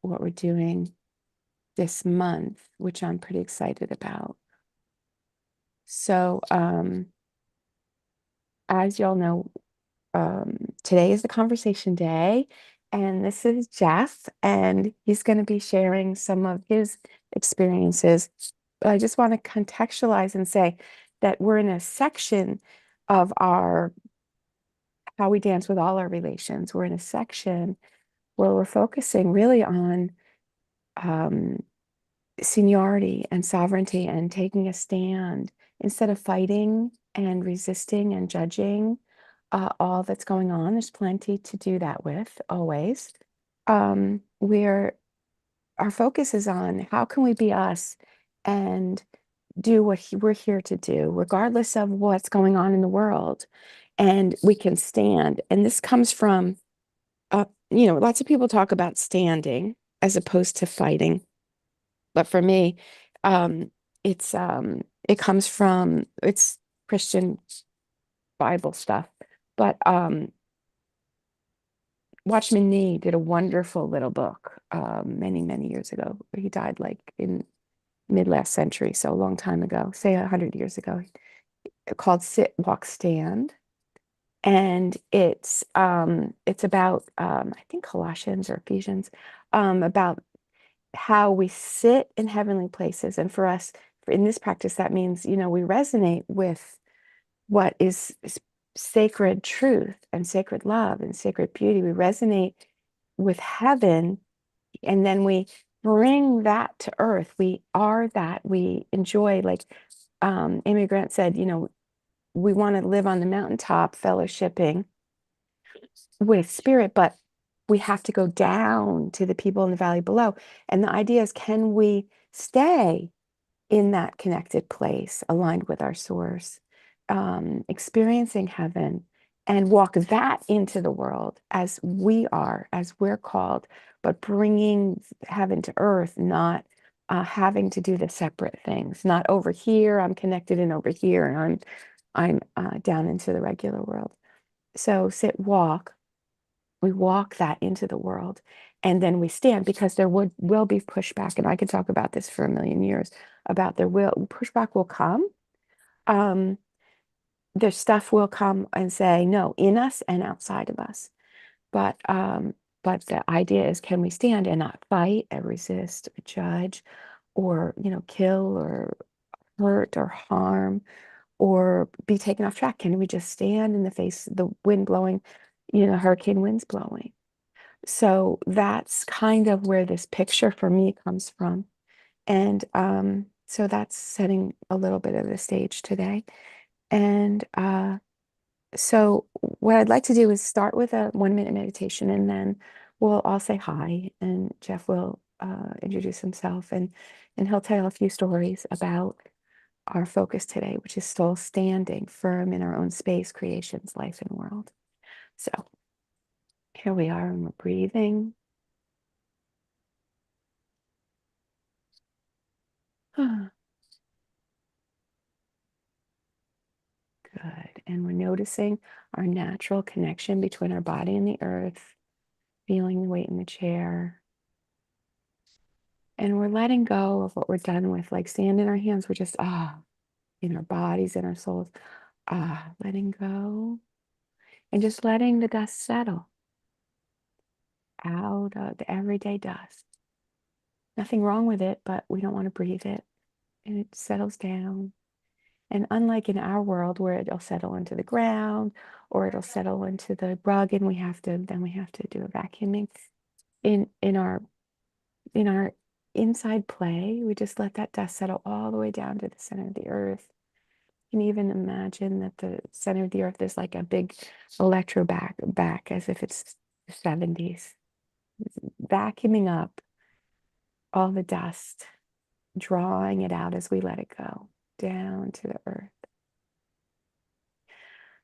what we're doing this month, which I'm pretty excited about. So, as y'all know, today is the conversation day, and this is Jeff, and he's going to be sharing some of his experiences. But I just want to contextualize and say that we're in a section of our how we dance with all our relations. We're in a section where we're focusing really on um, seniority and sovereignty and taking a stand instead of fighting and resisting and judging all that's going on. There's plenty to do that with always. We're Our focus is on how can we be us and do what we're here to do, regardless of what's going on in the world. And we can stand. And this comes from, lots of people talk about standing as opposed to fighting. But for me, um, it comes from it's Christian Bible stuff. But Watchman Nee did a wonderful little book many, many years ago. He died like in mid last century, so a long time ago, say 100 years ago, called Sit, Walk, Stand. And it's about I think Colossians or Ephesians, about how we sit in heavenly places. And for us, in this practice, that means, we resonate with what is sacred truth and sacred love and sacred beauty. We resonate with heaven, and then we bring that to earth. We are that. We enjoy, like Amy Grant said, we want to live on the mountaintop fellowshipping with spirit, but we have to go down to the people in the valley below. And the idea is, can we stay in that connected place, aligned with our source, experiencing heaven, and walk that into the world as we are, as we're called, but bringing heaven to earth, not having to do the separate things, not over here, I'm connected, and over here, and I'm down into the regular world. So sit, walk. We walk that into the world, and then we stand, because there will be pushback, and I could talk about this for a million years about pushback will come. There's stuff will come and say no, in us and outside of us, but the idea is, can we stand and not fight and resist or judge or kill or hurt or harm or be taken off track? Can we just stand in the face of the wind blowing, hurricane winds blowing? So that's kind of where this picture for me comes from. And so that's setting a little bit of the stage today. And so what I'd like to do is start with a 1-minute meditation, and then we'll all say hi, and Jeff will introduce himself, and he'll tell a few stories about our focus today, which is still standing firm in our own space, creations, life, and world. So here we are, and we're breathing. Good. And we're noticing our natural connection between our body and the earth, feeling the weight in the chair. And we're letting go of what we're done with, like sand in our hands. We're just, in our bodies and our souls, letting go, and just letting the dust settle out of the everyday dust. Nothing wrong with it, but we don't want to breathe it. And it settles down. And unlike in our world where it'll settle into the ground or it'll settle into the rug, and we have to do a vacuuming, in our inside play, we just let that dust settle all the way down to the center of the earth. You can even imagine that the center of the earth is like a big electro back, as if it's the 70s, vacuuming up all the dust, drawing it out as we let it go down to the earth.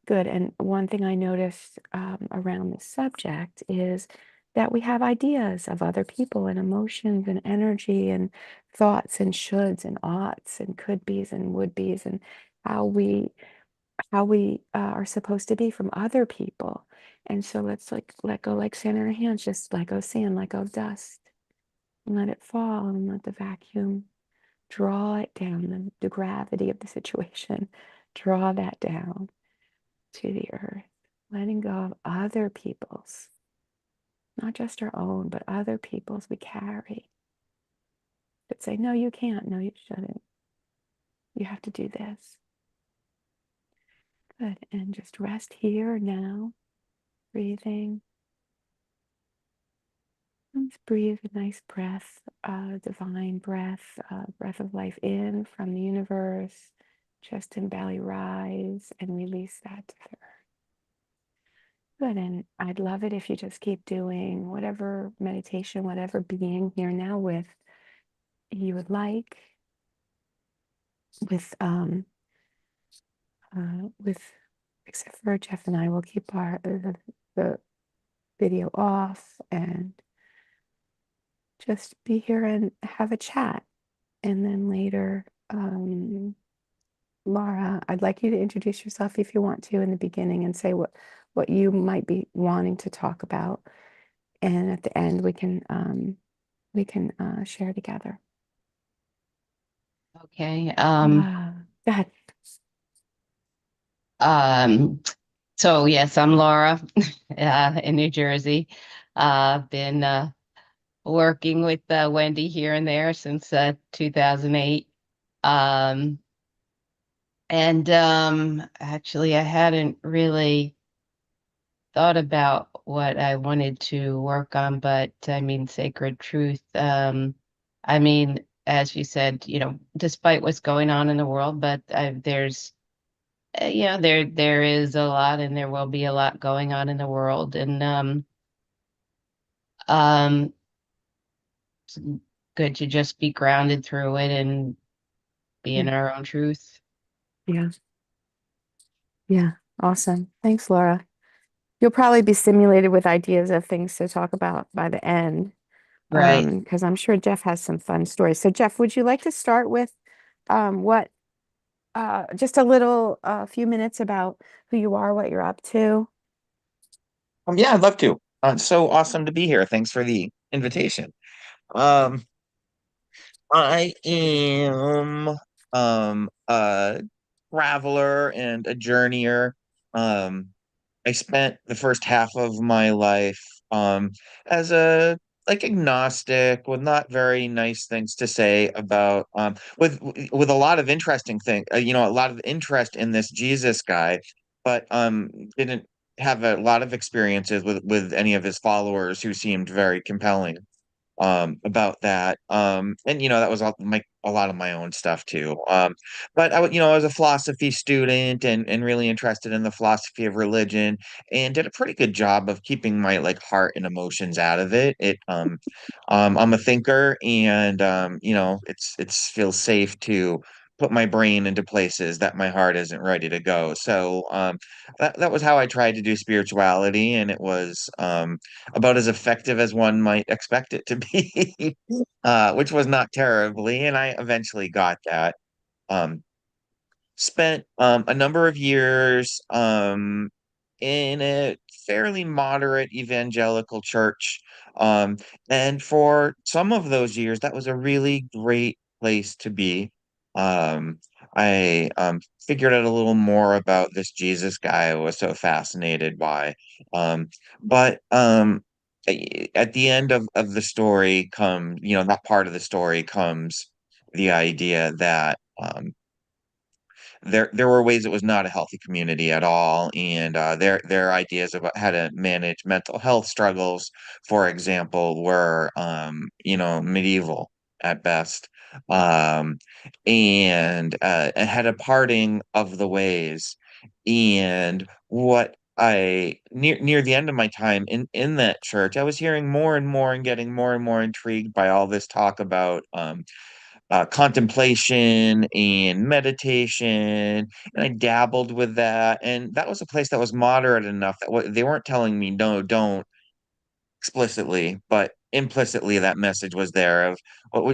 Good. And one thing I noticed around this subject is that we have ideas of other people and emotions and energy and thoughts and shoulds and oughts and could be's and would be's, and how we are supposed to be from other people. And so let's like let go, like sand in our hands, just let go of sand, let go of dust. And let it fall and let the vacuum draw it down, the gravity of the situation, draw that down to the earth, letting go of other people's, not just our own, but other people's we carry that say, no, you can't, no, you shouldn't, you have to do this. Good. And just rest here now, breathing. Let's breathe a nice breath, divine breath, breath of life in from the universe. Chest and belly rise and release that to the earth. Good. And I'd love it if you just keep doing whatever meditation, whatever being here now you would like, with with except for Jeff and I will keep the video off and just be here and have a chat. And then later, Laura, I'd like you to introduce yourself if you want to in the beginning and say what you might be wanting to talk about. And at the end, we can share together. Okay. Go ahead. Um, so yes, I'm Laura, in New Jersey. I've been working with Wendy here and there since 2008. Um, and actually, I hadn't really thought about what I wanted to work on, but I mean, sacred truth. I mean, as you said, despite what's going on in the world, but there's there is a lot, and there will be a lot going on in the world, and um, it's good to just be grounded through it and be in Yeah. our own truth. Yeah. Yeah. Awesome. Thanks, Laura. You'll probably be stimulated with ideas of things to talk about by the end, Right. because I'm sure Jeff has some fun stories. So, Jeff, would you like to start with what just a little few minutes about who you are, what you're up to? Yeah, I'd love to. It's so awesome to be here. Thanks for the invitation. Um, I am a traveler and a journeyer. Um, I spent the first half of my life as a like agnostic with not very nice things to say about with a lot of interesting thing a lot of interest in this Jesus guy, but didn't have a lot of experiences with any of his followers who seemed very compelling about that. And that was a lot of my own stuff too. But I was a philosophy student and really interested in the philosophy of religion, and did a pretty good job of keeping my like heart and emotions out of it. I'm a thinker, and it's feels safe to put my brain into places that my heart isn't ready to go. So that was how I tried to do spirituality, and it was about as effective as one might expect it to be, which was not terribly, and I eventually got that. Um, Spent a number of years in a fairly moderate evangelical church. Um, and for some of those years, that was a really great place to be. I figured out a little more about this Jesus guy I was so fascinated by. Um, but at the end of the story that part of the story comes the idea that there were ways it was not a healthy community at all, and their ideas about how to manage mental health struggles, for example, were medieval at best, um, and had a parting of the ways. And what I near the end of my time in that church, I was hearing more and more and getting more and more intrigued by all this talk about contemplation and meditation, and I dabbled with that. And that was a place that was moderate enough that they weren't telling me no, don't explicitly, but implicitly that message was there of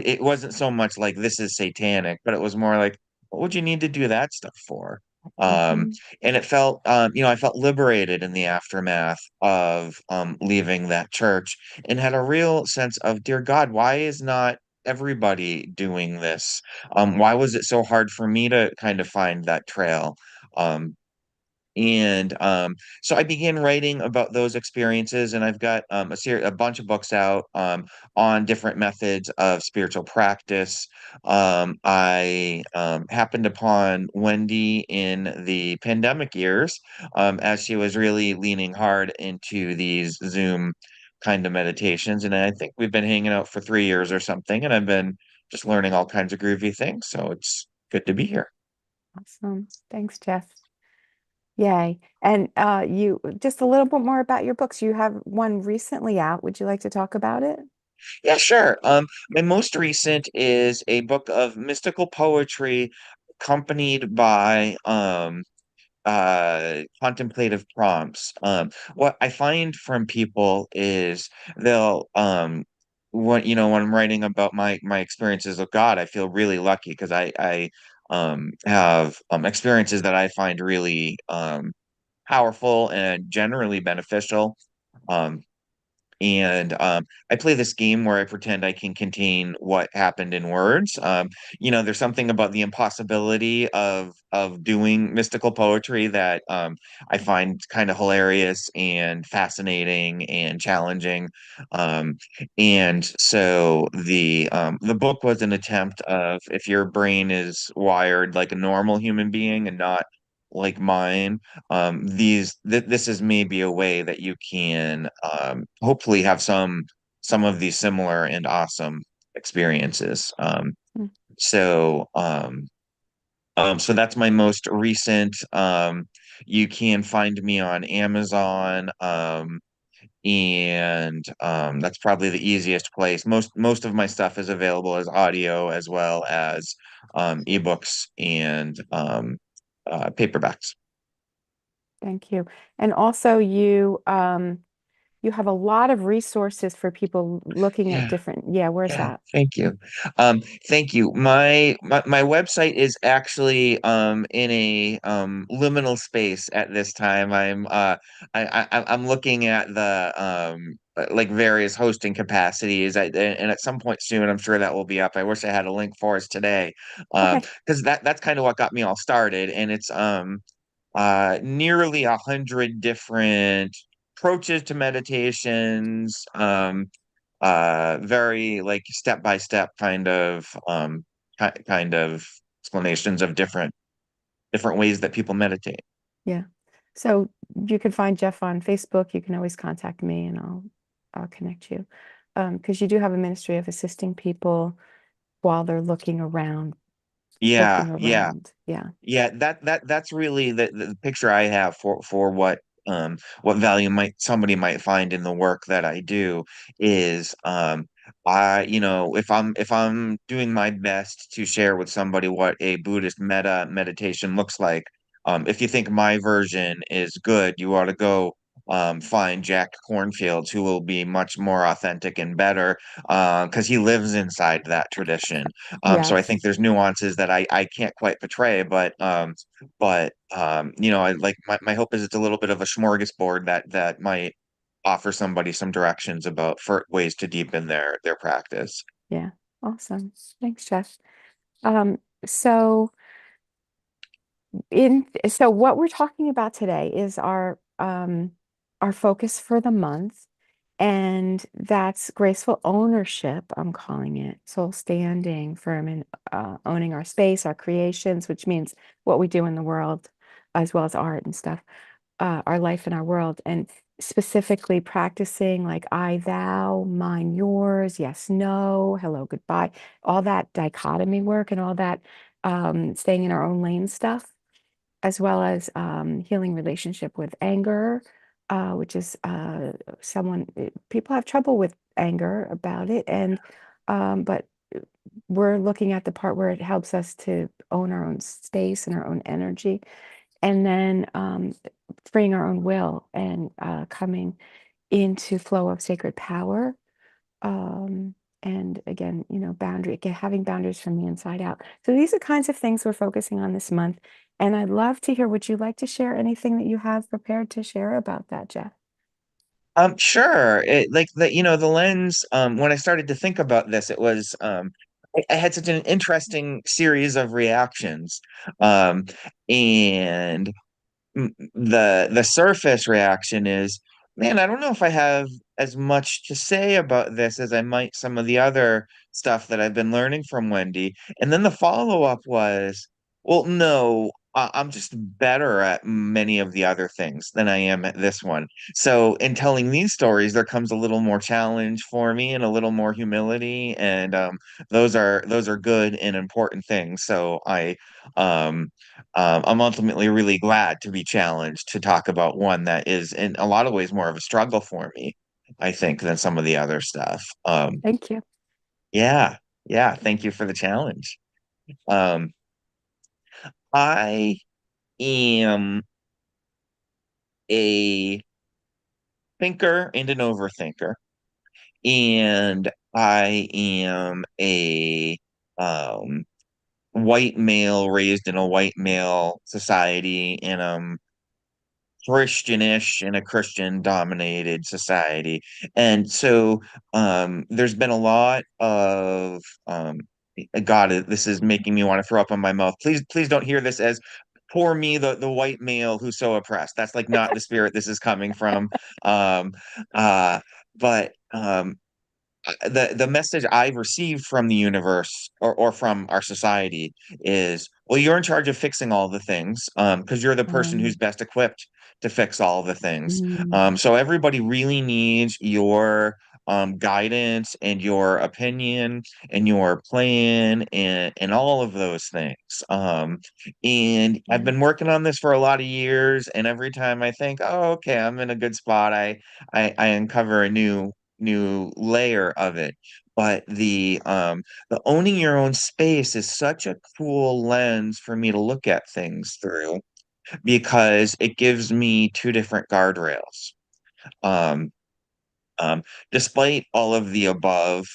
it wasn't so much like this is satanic, but it was more like, what would you need to do that stuff for? Um, Mhm. and it felt, I felt liberated in the aftermath of leaving that church and had a real sense of, dear God, why is not everybody doing this? Why was it so hard for me to kind of find that trail? Um, and so I began writing about those experiences, and I've got a bunch of books out on different methods of spiritual practice. I happened upon Wendy in the pandemic years as she was really leaning hard into these Zoom kind of meditations, and I think we've been hanging out for 3 years or something, and I've been just learning all kinds of groovy things. So it's good to be here. Awesome. Thanks, Jeff. Yay. And you just a little bit more about your books. You have one recently out. Would you like to talk about it? Yeah, sure. My most recent is a book of mystical poetry accompanied by contemplative prompts. What I find from people is they'll when I'm writing about my experiences with God, I feel really lucky because I have experiences that I find really powerful and generally beneficial. Um and I play this game where I pretend I can contain what happened in words. There's something about the impossibility of doing mystical poetry that I find kind of hilarious and fascinating and challenging. Um, and so the book was an attempt of, if your brain is wired like a normal human being and not like mine, this is maybe a way that you can hopefully have some of these similar and awesome experiences. Mm. So that's my most recent. You can find me on Amazon, and that's probably the easiest place. Most of my stuff is available as audio as well as ebooks and paperbacks. Thank you. And also you have a lot of resources for people looking at Yeah. different, yeah, where's Yeah, that? thank you. Thank you. My website is actually in a liminal space at this time. I'm looking at the like various hosting capacities. And at some point soon, I'm sure that will be up. I wish I had a link for us today. Okay. Because that's kind of what got me all started, and it's nearly 100 different approaches to meditations. Very like step by step kind of explanations of different ways that people meditate. Yeah. So you can find Jeff on Facebook. You can always contact me and I'll connect you. Because you do have a ministry of assisting people while they're looking around, Yeah, looking yeah. around. Yeah. Yeah, that's really the picture I have for what value might somebody might find in the work that I do is if I'm doing my best to share with somebody what a Buddhist meditation looks like, if you think my version is good, you ought to go find Jack Cornfield, who will be much more authentic and better because he lives inside that tradition. So I think Yes. there's nuances that I can't quite portray, I like my hope is it's a little bit of a smorgasbord that might offer somebody some directions about for ways to deepen their practice. Yeah. Awesome. Thanks, Jeff. Um, so so what we're talking about today is our focus for the month, and that's graceful ownership, I'm calling it. Soul standing firm in owning our space, our creations, which means what we do in the world, as well as art and stuff, our life and our world, and specifically practicing like I, thou, mine, yours, yes, no, hello, goodbye, all that dichotomy work and all that staying in our own lane stuff, as well as healing relationship with anger, which is people have trouble with anger about it, and but we're looking at the part where it helps us to own our own space and our own energy, and then freeing our own will and coming into flow of sacred power, um, And again, having boundaries from the inside out. So these are kinds of things we're focusing on this month. And I'd love to hear, would you like to share anything that you have prepared to share about that, Jeff? Sure. Like the lens, when I started to think about this, it was I had such an interesting series of reactions. Um, and the surface reaction is, man, I don't know if I have as much to say about this as I might some of the other stuff that I've been learning from Wendy. And then the follow-up was, well, no, I'm just better at many of the other things than I am at this one. So in telling these stories, there comes a little more challenge for me and a little more humility, and those are good and important things. So I'm ultimately really glad to be challenged to talk about one that is in a lot of ways more of a struggle for me, I think, than some of the other stuff. Thank you. Yeah, yeah, thank you for the challenge. Um, I am a thinker and an overthinker, and I am a um, white male raised in a white male society, and Christianish in a Christian dominated society. And so there's been a lot of God, this is making me want to throw up in my mouth. Please don't hear this as poor me, the white male who's so oppressed. That's like not the spirit this is coming from. Um but the message I've received from the universe or from our society is, well, you're in charge of fixing all the things, because you're the person who's Um, best equipped to fix all the things. mm, So everybody really needs your guidance and your opinion and your plan and all of those things. And I've yeah. been working on this for a lot of years, and every time I think, oh, okay, I'm in a good spot, I uncover a new layer of it. But the owning your own space is such a cool lens for me to look at things through, because it gives me two different guardrails. Um, um, Despite all of the above,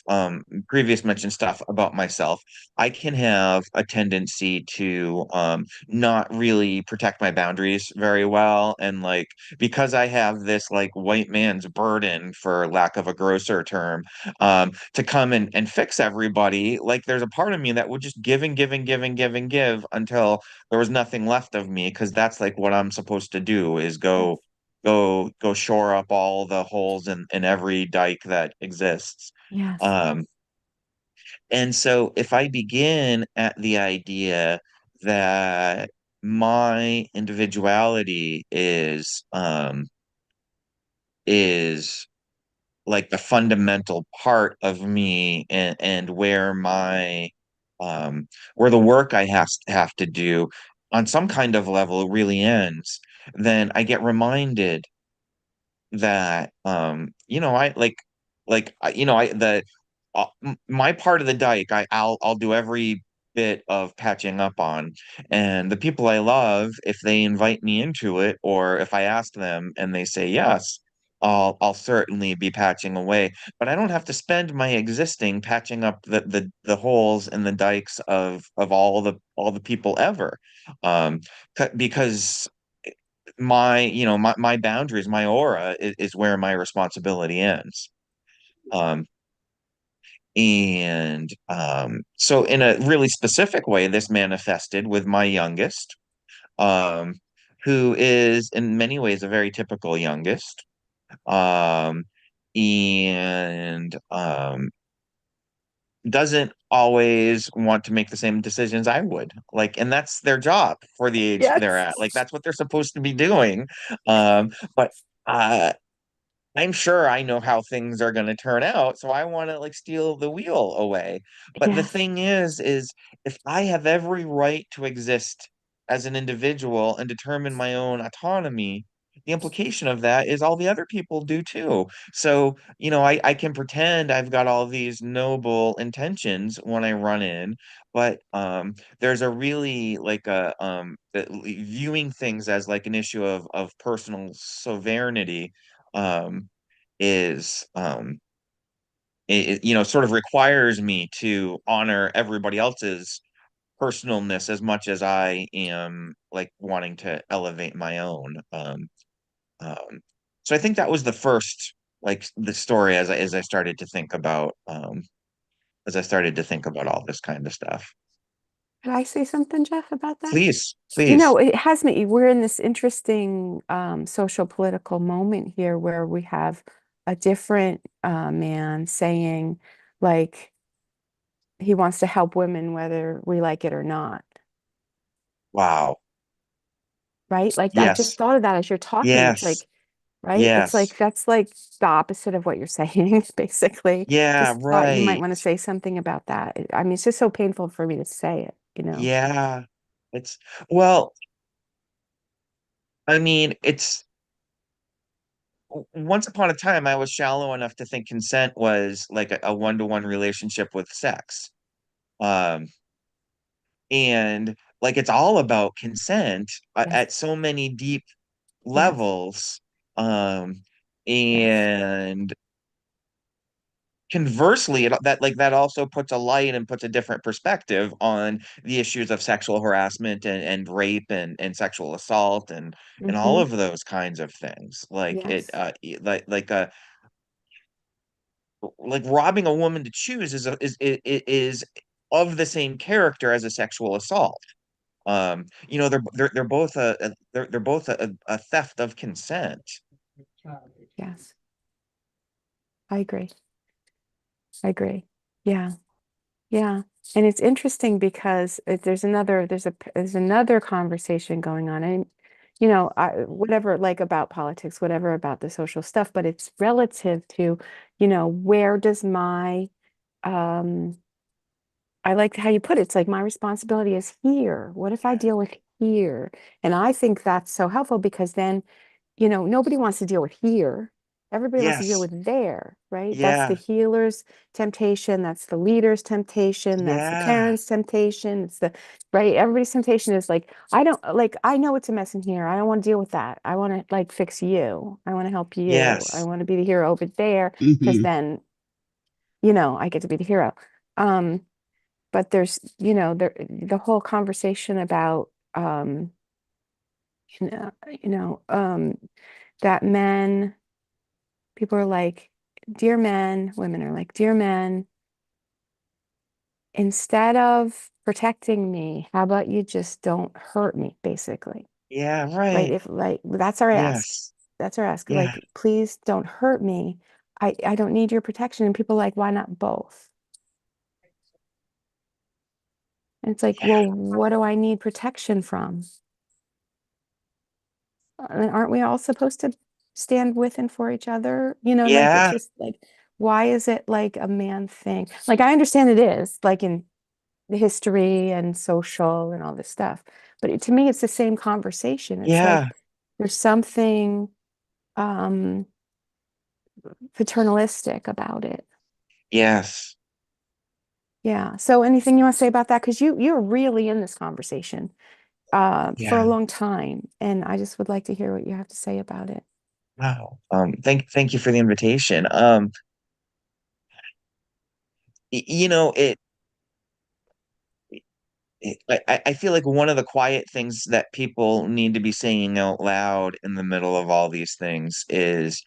previous mentioned stuff about myself, I can have a tendency to not really protect my boundaries very well. And like, because I have this like white man's burden, for lack of a grosser term, to come and fix everybody, like there's a part of me that would just give and give and give and give and give until there was nothing left of me, because that's like what I'm supposed to do, is Yes. go shore up all the holes in every dike that exists. Yes. Um, and so if I begin at the idea that my individuality is like the fundamental part of me, and where the work I have to do on some kind of level really ends, then I get reminded that I my part of the dike, I'll do every bit of patching up on. And the people I love, if they invite me into it, or if I ask them and they say yes, I'll certainly be patching away. But I don't have to spend my existing patching up the holes in the dikes of all the people ever. um because my boundaries, my aura is where my responsibility ends. Um, and So in a really specific way, this manifested with my youngest, um, who is in many ways a very typical youngest. Um, and Doesn't always want to make the same decisions I would. Like, and that's their job for the age they're Yes. at. Like, that's what they're supposed to be doing. But uh I'm sure I know how things are going to turn out, so I want to like steal the wheel away. But the Yes. thing is if I have every right to exist as an individual and determine my own autonomy, the implication of that is all the other people do too. So, I can pretend I've got all these noble intentions when I run in, but there's a really like viewing things as like an issue of personal sovereignty, um, is sort of requires me to honor everybody else's personalness as much as I am like wanting to elevate my own. Um, so I think that was the first like the story as I started to think about all this kind of stuff. Could I say something, Jeff, about that? Please, please. It has me, we're in this interesting social political moment here where we have a different man saying like he wants to help women whether we like it or not, Wow. right? Like I just Yes. thought of that as you're talking. It's Yes. like, right? It's Yes. like that's like the opposite of what you're saying, basically. Yeah, Just thought you might right. want to say something about that. I mean, it's just so painful for me to say it, Yeah. It's well, I mean, it's once upon a time I was shallow enough to think consent was like a one-to-one relationship with sex. Um, and like it's all about consent Yes, at so many deep yes, levels. yes. And conversely, that also puts a light and puts a different perspective on the issues of sexual harassment and rape and sexual assault and all Mm-hmm. of those kinds of things. Like it Yes. like robbing a woman to choose is of the same character as a sexual assault. They're both they're both a theft of consent. Yes. I agree. I agree. Yeah. Yeah. And it's interesting because there's another conversation going on. And whatever like about politics, whatever about the social stuff, but it's relative to, where does my um I like how you put it. It's like my responsibility is here. What if I deal with here? And I think that's so helpful because then nobody wants to deal with here. Everybody wants to deal Yes. with there, right? That's the Yeah. healer's temptation. That's the leader's temptation. That's the Yeah. parent's temptation. It's the, right? Everybody's temptation is like, I don't like, I know it's a mess in here. I don't want to deal with that. I want to like fix you. I want to help you. I Yes. want to be the hero over there because Hmm. then, I get to be the hero. Um, but there's, the whole conversation about, you know, you know, um, that men, people are like, dear men, women are like, dear men, instead of protecting me, how about you just don't hurt me, basically, Yeah, right? right. If like that's our ask. Yes. That's our ask. Yeah. Like, please don't hurt me. I don't need your protection. And people are like, why not both? And it's like, Yeah. well, what do I need protection from? I mean, aren't we all supposed to stand with and for each other? Like it's Yeah. just like, why is it like a man thing? Like I understand it is like in the history and social and all this stuff, but to me, it's the same conversation. It's like Yeah. there's something um paternalistic about it. Yes. Yeah. So anything you want to say about that? Because you're really in this conversation for a Yeah. long time, and I just would like to hear what you have to say about it. Wow. Thank you for the invitation. You know, I feel like one of the quiet things that people need to be saying out loud in the middle of all these things is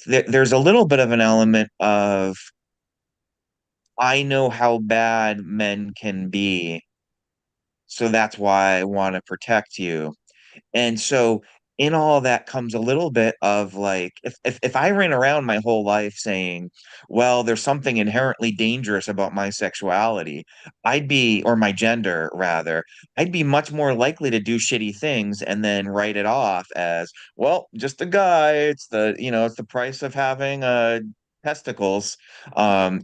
there's a little bit of an element of I know how bad men can be, so that's why I want to protect you. And so in all that comes a little bit of like if I ran around my whole life saying, well, there's something inherently dangerous about my sexuality, I'd be or my gender rather, I'd be much more likely to do shitty things and then write it off as, well, just a guy, it's the price of having testicles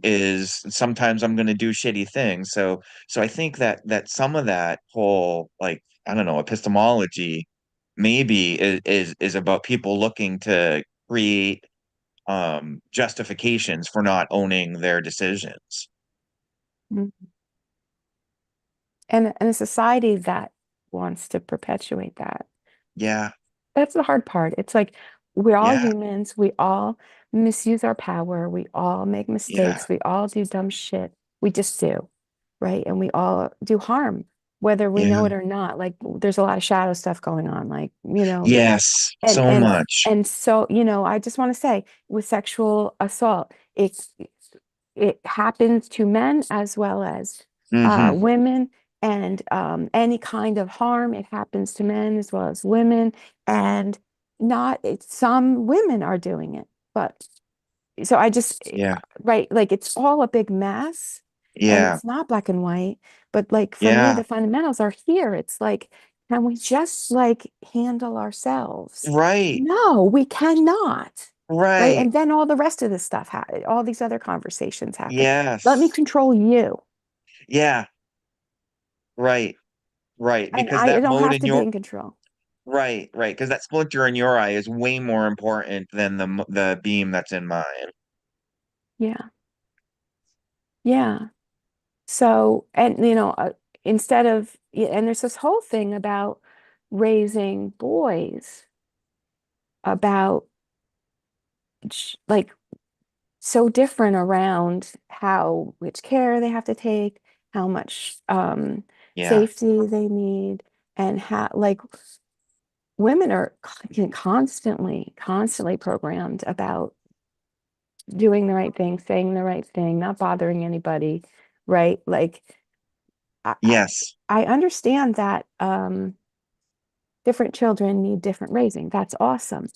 is sometimes I'm going to do shitty things. So I think that some of that whole like I don't know, epistemology maybe is about people looking to create justifications for not owning their decisions. Mm. And a society that wants to perpetuate that. Yeah, That's the hard part. It's like we're all yeah, humans. We all misuse our power. We all make Yeah. mistakes. We all do dumb shit. We just do, right? And we all do harm, whether we know Yeah. it or not. Like there's a lot of shadow stuff going on, like, Yes. and So and much. and so, I just want to say with sexual assault, it happens to men as well as Hmm. women, and any kind of harm, it happens to men as well as women, and not some women are doing it, but so I just Yeah. right, like it's all a big mess, and Yeah. it's not black and white, but like for me, Yeah. the fundamentals are here. It's like, can we just like handle ourselves? Right. No, we cannot. Right. Right. And then all the rest of this stuff, all these other conversations happen. Let me Yes. control you. Yeah. Right. Right. And Because I that don't mode have in to be your in control. right, right. Because that splinter in your eye is way more important than the beam that's in mine. Yeah. Yeah. So, and instead of, and there's this whole thing about raising boys, about like so different around how which care they have to take, how much Yeah. safety they need, and how like women are constantly programmed about doing the right thing, saying the right thing, not bothering anybody, right? Like I, I Yes. I understand that different children need different raising. That's awesome.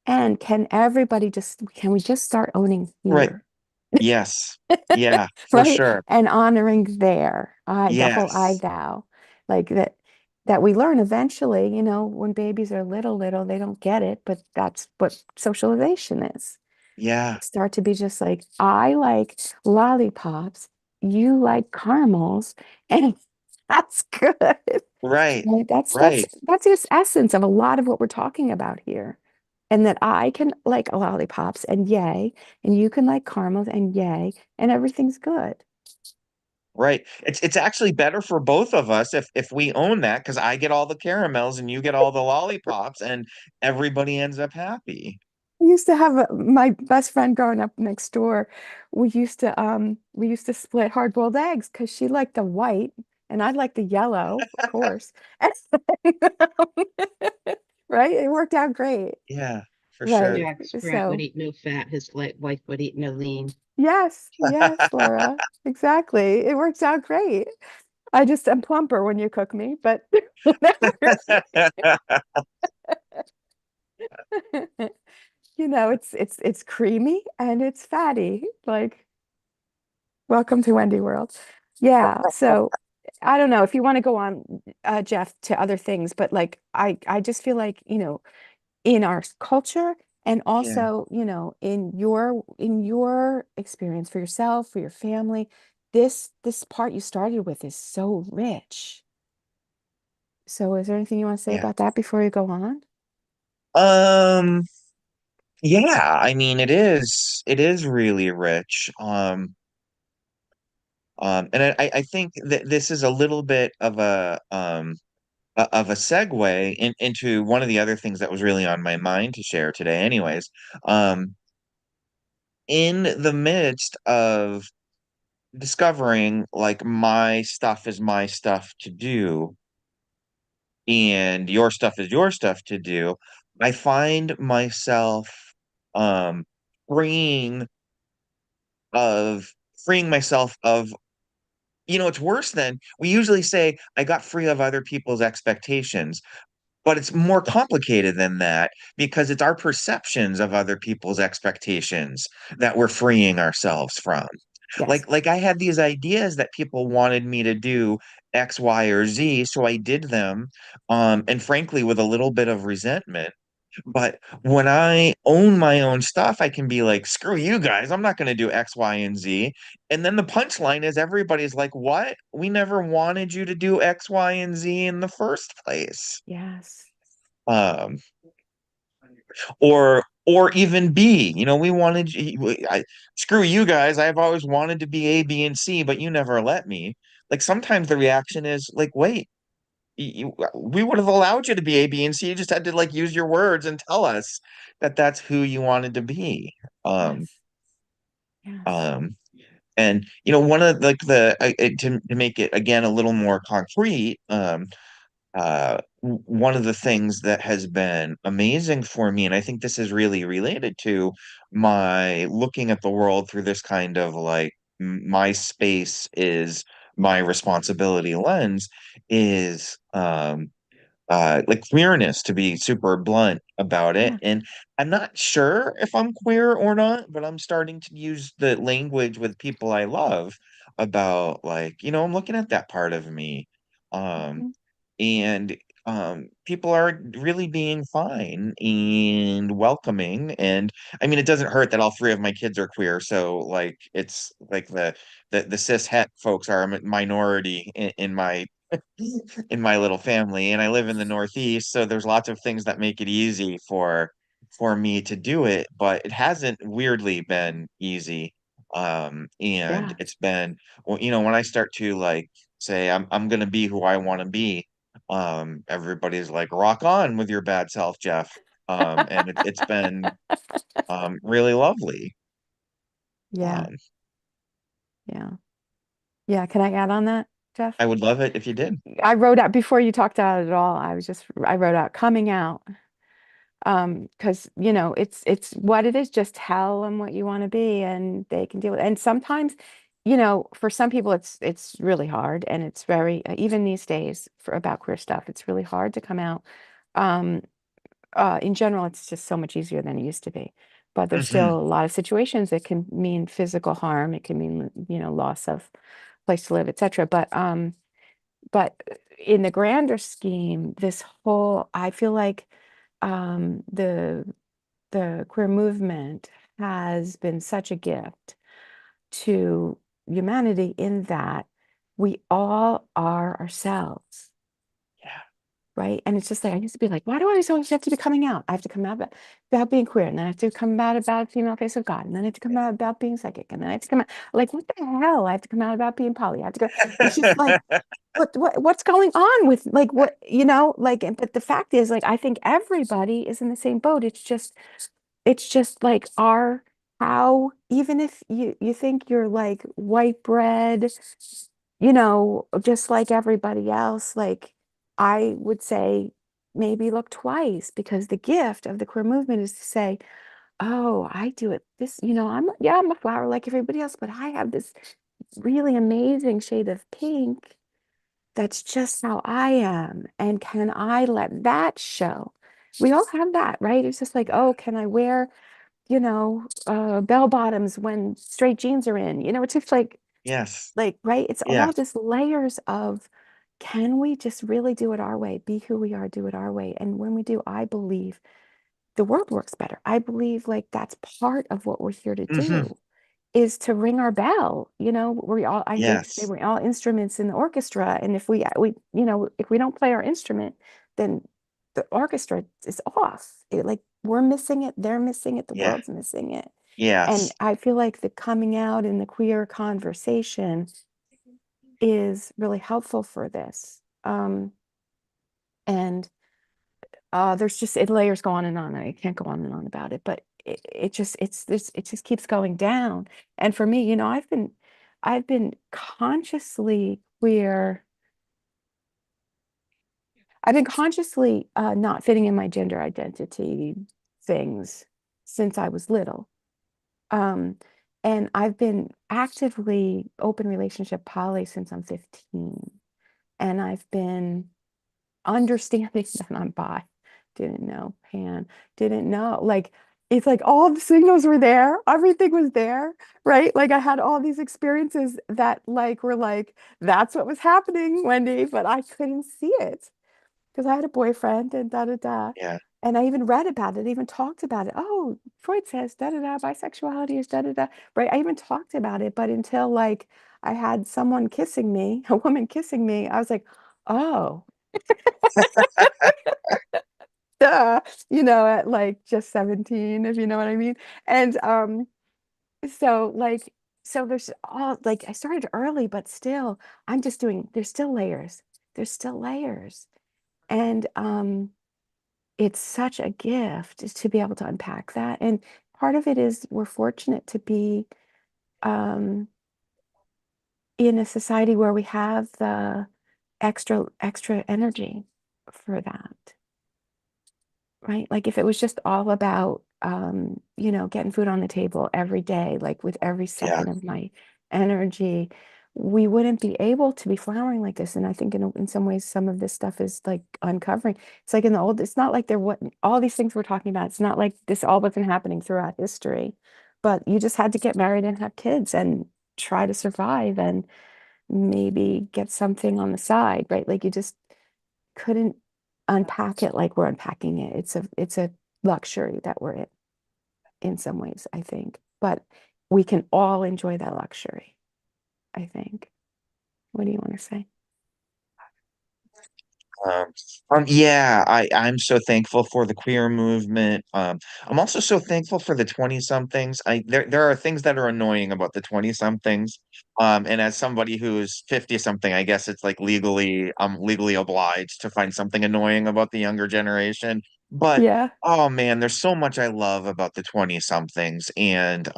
And can we just start owning Right. here? Yes. Yeah, for Right? sure. And honoring the whole I Yes. thou, like that we learn eventually, when babies are little, they don't get it, but that's what socialization is. Yeah. Start to be just like, I like lollipops, you like caramels, and that's good. Right. Right? Right. That's the essence of a lot of what we're talking about here. And that I can like lollipops and yay, and you can like caramels and yay, and everything's good. Right. It's actually better for both of us if we own that because I get all the caramels and you get all the lollipops and everybody ends up happy. I used to have my best friend growing up next door. We used to split hard-boiled eggs because she liked the white and I liked the yellow, of course. Right? It worked out great. Yeah, for sure. Right. Jack's brat would So, eat no fat. His wife would eat no lean. yes, Laura. Exactly. It works out great. I just am plumper when you cook me, but whatever. It's creamy and it's fatty. Like, welcome to Wendy World. Yeah. So I don't know if you want to go on, Jeff, to other things, but like I just feel like, in our culture and Yeah. also, in your experience for yourself, for your family, this part you started with is so rich. So is there anything you want to say Yeah. about that before you go on? Um, yeah, I mean it is really rich. And I think that this is a little bit of a segue into one of the other things that was really on my mind to share today, anyways. Um, in the midst of discovering like my stuff is my stuff to do and your stuff is your stuff to do, I find myself um freeing of freeing myself of it's worse than we usually say I got free of other people's expectations. But it's more complicated than that because it's our perceptions of other people's expectations that we're freeing ourselves from. Yes. Like I had these ideas that people wanted me to do X, Y, or Z, so I did them, and frankly, with a little bit of resentment. But when I own my own stuff, I can be like, screw you guys, I'm not going to do X, Y, and Z. And then the punchline is everybody's like, what? We never wanted you to do X, Y, and Z in the first place. Yes. Um, or even B, we wanted screw you guys. I've always wanted to be A, B, and C, but you never let me. Like sometimes the reaction is like, wait, we would have allowed you to be A, B, and C. You just had to like use your words and tell us that that's who you wanted to be. Um, Yes. Yes. um, and you know, one of like to make it again a little more concrete, one of the things that has been amazing for me, and I think this is really related to my looking at the world through this kind of like my space is my responsibility lens, is like queerness, to be super blunt about it. Yeah. And I'm not sure if I'm queer or not, but I'm starting to use the language with people I love about like, you know, I'm looking at that part of me. Um, Mhm. and people are really being fine and welcoming. And I mean, it doesn't hurt that all three of my kids are queer. So like it's like the cis het folks are a minority in my little family, and I live in the Northeast, so there's lots of things that make it easy for me to do it, but it hasn't weirdly been easy. And Yeah. it's been, well, you know, when I start to like say I'm gonna be who I want to be, everybody's like, rock on with your bad self, Jeff. And it's been really lovely. Yeah. Um, Yeah. Yeah. Can I add on that, Jeff? I would love it if you did. I wrote out before you talked about it at all. I wrote out coming out. Because it's what it is, just tell them what you want to be and they can deal with it. And sometimes, for some people it's really hard, and it's very even these days for about queer stuff, it's really hard to come out. Um, in general, it's just so much easier than it used to be. But there's Hmm. still a lot of situations that can mean physical harm. It can mean, loss of place to live, etc. But in the grander scheme, this whole, I feel like the queer movement has been such a gift to humanity in that we all are ourselves, Yeah. right? And it's just like I used to be like, why do I always have to be coming out? I have to come out about being queer, and then I have to come out about female face of God, and then I have to come out about being psychic, and then I have to come out like, what the hell? I have to come out about being poly. I have to go. It's just like, what's going on with like what like, but the fact is, like, I think everybody is in the same boat. It's just like our how, even if you think you're like white bread, just like everybody else, like, I would say maybe look twice, because the gift of the queer movement is to say, oh, I do it this, I'm a flower like everybody else, but I have this really amazing shade of pink that's just how I am. And can I let that show? We all have that, right? It's just like, oh, can I wear, bell bottoms when straight jeans are in? It's just Yes. right? It's all Yes. just layers of, can we just really do it our way, be who we are, do it our way? And when we do, I believe the world works better. I believe like that's part of what we're here to Hmm. do, is to ring our bell. We all, I hate to say, Yes. we're all instruments in the orchestra. And if if we don't play our instrument, then the orchestra is off. Like, we're missing it, they're missing it, the Yeah. world's missing it. And Yes. I feel like the coming out in the queer conversation is really helpful for this. And there's just, it layers go on and on. I can't go on and on about it, but it just keeps going down. And for me, I've been consciously queer. I've been consciously not fitting in my gender identity things since I was little. Um, and I've been actively open relationship poly since I'm 15. And I've been understanding that I'm bi. Didn't know, pan, didn't know. Like, it's like all the signals were there, everything was there, right? Like, I had all these experiences that like were like, that's what was happening, Wendy, but I couldn't see it because I had a boyfriend and da da da. Yeah. And I even read about it, even talked about it. Oh, Freud says da da da, bisexuality is da da da, right? I even talked about it, but until like I had someone kissing me, a woman kissing me, I was like, oh, duh, at like just 17, if you know what I mean. And so like, so there's all like, I started early, but still, I'm just doing, there's still layers. There's still layers. And it's such a gift to be able to unpack that. And part of it is we're fortunate to be um, in a society where we have the extra energy for that, right? Like if it was just all about getting food on the table every day, like with every Yeah. second of my energy, we wouldn't be able to be flowering like this. And I think in some ways, some of this stuff is like uncovering. It's like in the old, it's not like there what all these things we're talking about. It's not like this all wasn't happening throughout history, but you just had to get married and have kids and try to survive and maybe get something on the side, right? Like you just couldn't unpack it like we're unpacking it. It's a luxury that we're in some ways, I think. But we can all enjoy that luxury, I think. What do you want to say? Um, yeah, I'm so thankful for the queer movement. I'm also so thankful for the 20 somethings. There are things that are annoying about the 20 somethings. And as somebody who's 50 something, I guess it's like I'm legally obliged to find something annoying about the younger generation. But Yeah. oh man, there's so much I love about the 20 somethings, and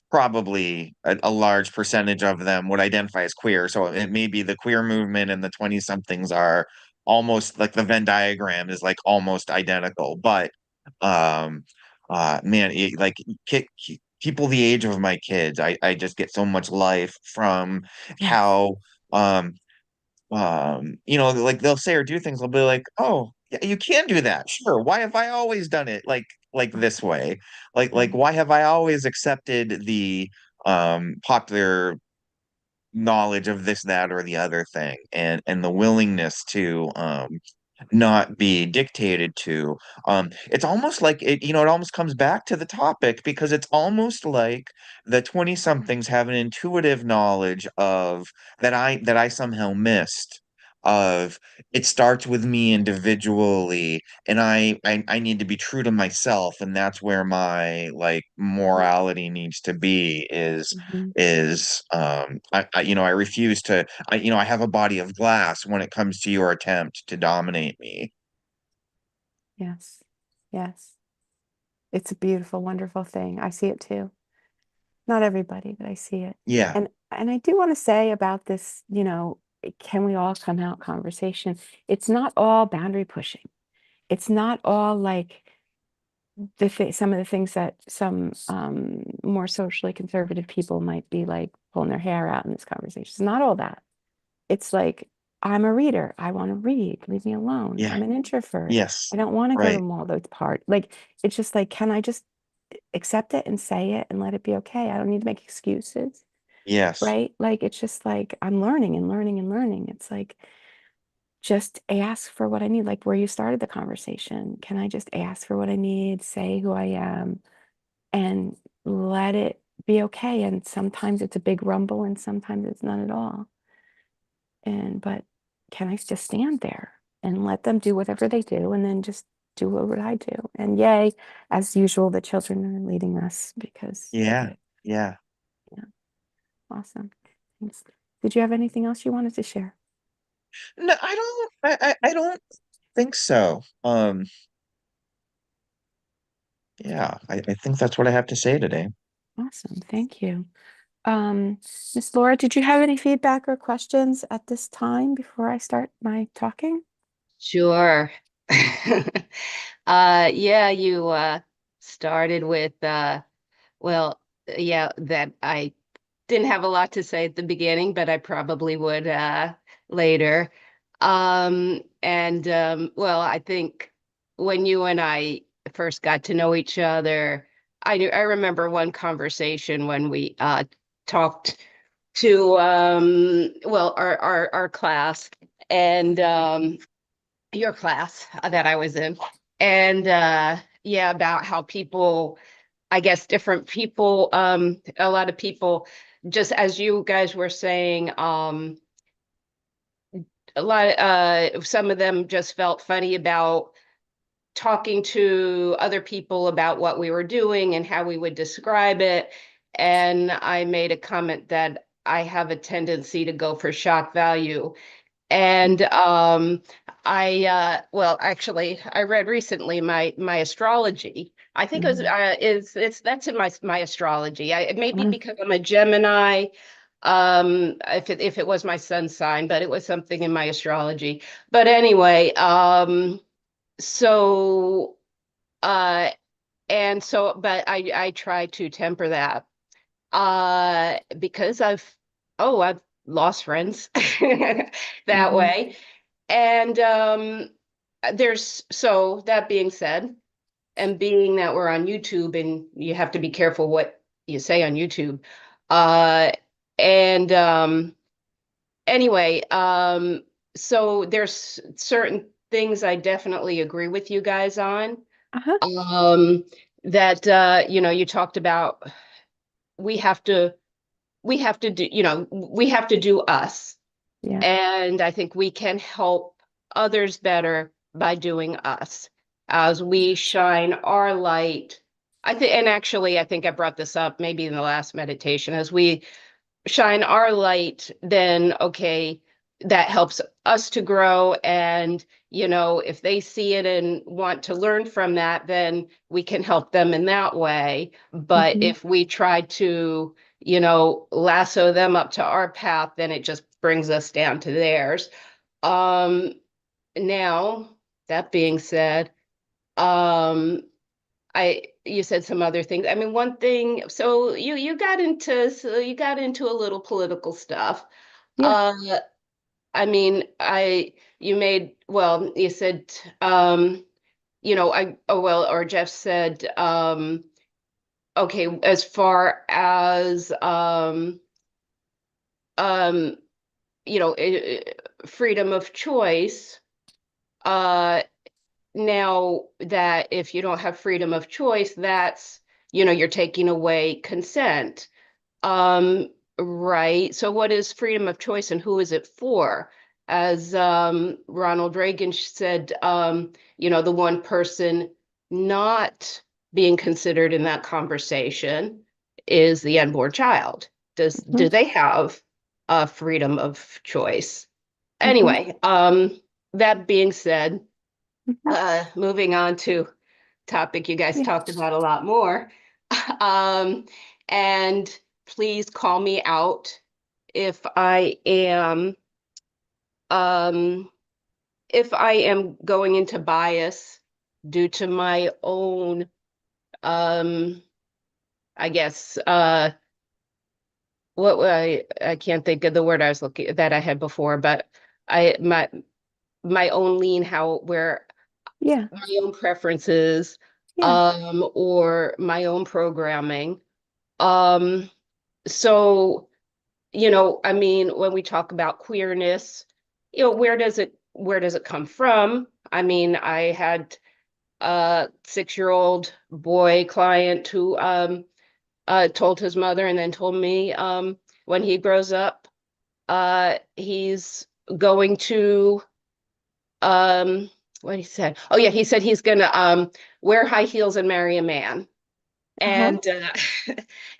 probably a large percentage of them would identify as queer. So it may be the queer movement and the 20 somethings are almost like the Venn diagram is like almost identical, but um man, like people the age of my kids, I just get so much life from Yes. how um like they'll say or do things, they'll be like, oh yeah, you can do that, sure, why have I always done it like this way, like Right. why have I always accepted the popular knowledge of this, that, or the other thing, and the willingness to not be dictated to. It's almost like it almost comes back to the topic, because it's almost like the 20 somethings have an intuitive knowledge of that I somehow missed, of it starts with me individually, and I need to be true to myself, and that's where my like morality needs to be, Mhm. I refuse to, I have a body of glass when it comes to your attempt to dominate me. Yes. Yes. It's a beautiful, wonderful thing. I see it too. Not everybody, but I see it. Yeah, And I do want to say about this, can we all come out conversation? It's not all boundary pushing. It's not all like some of the things that some more socially conservative people might be like pulling their hair out in this conversation. It's not all that. It's like, I'm a reader. I want to read. Leave me alone. yeah, I'm an introvert. yes, I don't want to go to right, all those parts. Like, it's just like, can I just accept it and say it and let it be okay? I don't need to make excuses, yes, right? Like, it's just like, I'm learning and learning and learning. It's like, just ask for what I need, like where you started the conversation. Can I just ask for what I need, say who I am, and let it be okay? And sometimes it's a big rumble and sometimes it's none at all. But can I just stand there and let them do whatever they do and then just do what I do? And yay, as usual, the children are leading us because yeah, yeah. yeah, awesome. Thanks. Did you have anything else you wanted to share? No, I don't think so. Yeah, I think that's what I have to say today. Awesome. Thank you. Miss Laura, did you have any feedback or questions at this time before I start my talking? Sure. Yeah, you started with well, yeah, that I didn't have a lot to say at the beginning, but I probably would later. And well, I think when you and I first got to know each other, I remember one conversation when we talked to well, our class, and your class that I was in. And yeah, about how people, I guess different people, a lot of people, just as you guys were saying, a lot, some of them just felt funny about talking to other people about what we were doing and how we would describe it. And I made a comment that I have a tendency to go for shock value. And Well, actually, I read recently my astrology. I think it was it's that's in my astrology. It may be Uh, because I'm a Gemini, if it was my sun sign, but it was something in my astrology. But anyway, so uh and so but I try to temper that because I've lost friends that mhm. way. And so that being said, and being that we're on YouTube and you have to be careful what you say on YouTube. Uh and Anyway, so there's certain things I definitely agree with you guys on. Uh-huh. Um that you talked about we have to we have to do us. Yeah. And I think we can help others better by doing us as we shine our light. And actually, I think I brought this up maybe in the last meditation. As we shine our light, then okay, that helps us to grow. And, if they see it and want to learn from that, then we can help them in that way. But Mhm. if we try to, lasso them up to our path, then it just brings us down to theirs. Um, Now, that being said, um, you said some other things. I mean, one thing, so you got into a little political stuff. Yeah. Uh I mean, you said or Jeff said okay, as far as um freedom of choice, uh now that if you don't have freedom of choice, that's you're taking away consent. Um, right. So what is freedom of choice and who is it for? As Ronald Reagan said, the one person not being considered in that conversation is the unborn child. Do Mhm. they have freedom of choice? Mhm. Anyway, that being said, Mhm. moving on to topic you guys Yeah. talked about a lot more. Um, and please call me out if um, I am going into bias due to my own, um, I guess, I can't think of the word I was looking that I had before, but I my own lean, how where Yeah. my own preferences, Yeah. or my own programming. Um, so, I mean, when we talk about queerness, where does it come from? I mean, I had a 6-year-old boy client who told his mother and then told me when he grows up, he's going to what he said. Oh yeah, he said he's gonna wear high heels and marry a man. Uh-huh. And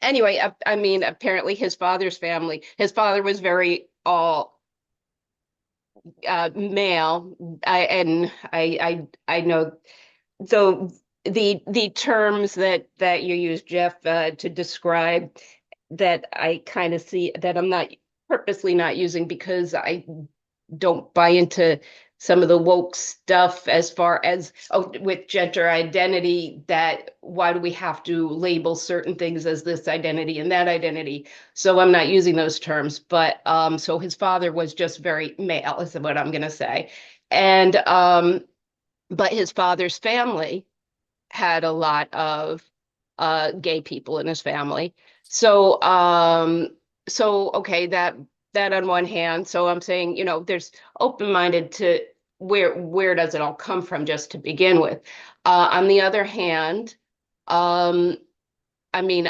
anyway, I mean, apparently his father was very all male. I know. So the terms that you use, Jeff, to describe that, I kind of see that I'm not purposely not using because I don't buy into some of the woke stuff as far as with gender identity, that why do we have to label certain things as this identity and that identity. So I'm not using those terms, but so his father was just very male is what I'm going to say. And but his father's family had a lot of gay people in his family. So okay, that on one hand. So I'm saying, there's open-minded to where does it all come from just to begin with. On the other hand, um, I mean,